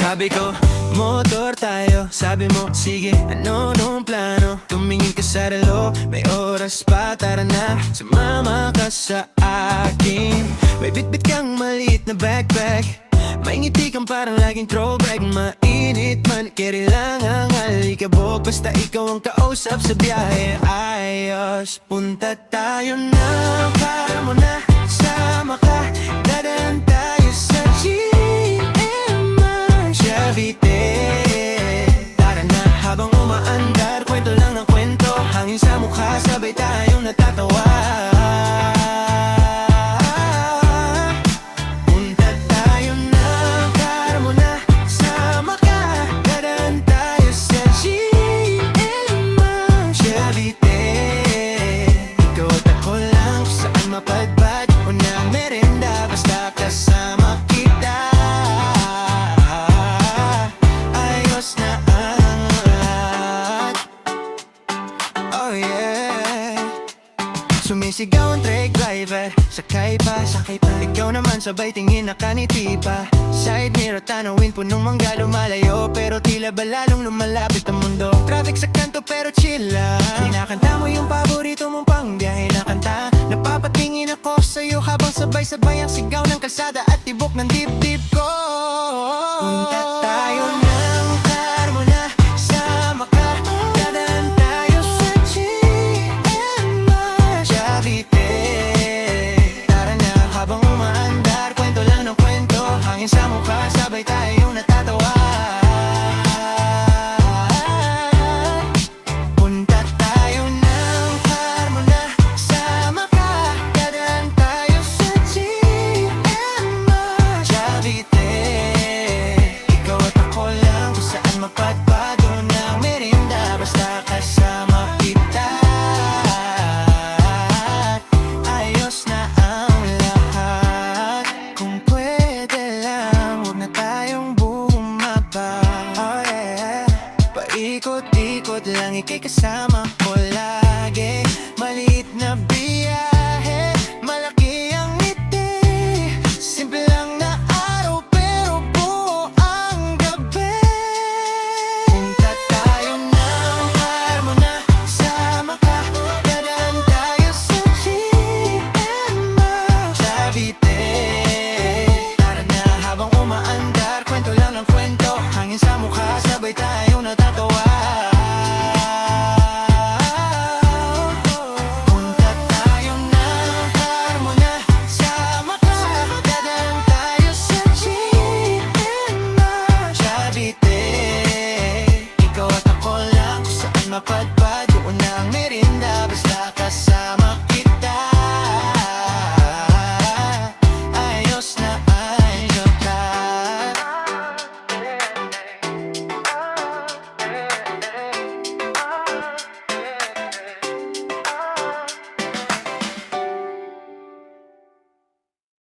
Sabi ko, motor tayo. Sabi mo, sige, ano nung plano? Tumingin ka sa relo, may oras pa, tara na. Sumama ka sa akin. May bitbit kang maliit na backpack. May ngiti kang parang laging throwback. Mainit man, carry lang ang alikabok. Basta ikaw ang kausap sa biyahe. Ayos, punta tayo na. Para mo na, sama ka. Dadaan tayo sa GMR Cavite. Tara na, habang umaandar, kwento lang ng kwento. Hangin sa mukha, sabay tayong natatawa. Mapadpad o na merenda, basta kasama kita. Ayos na ang lahat. Oh yeah. Sumisigaw ang truck driver, sakay pa. Ikaw naman sabay tingin nakaniti pa. Side mirror tanawin, punong mangga lumalayo. Pero tila ba lalong lumalapit ang mundo. Traffic sa kanto pero chill lang. Kinakanta mo yung paborito mong pangbiyahe na kanta. Napapatingin ako sa'yo habang sabay-sabay ang sigaw ng kalsada at tibok ng dibdib ko. Punta tayo ng Carmona, sama ka. Dadaan tayo sa GMR Cavite. Tara na, habang umaandar, kwento lang ng kwento. Hangin sa mukha, sabay tayong natatawa. Punta tayo ng Carmona, sama ka. Dadaan tayo sa GMR Cavite. Ikaw at ako lang, kung saan mapadpad o ng merinda, basta kasama kita. Ayos na ang lahat. Kung pwede lang, huwag na tayong bumaba. Oh yeah. Paikot-ikot lang, ika'y kasama ko lagi.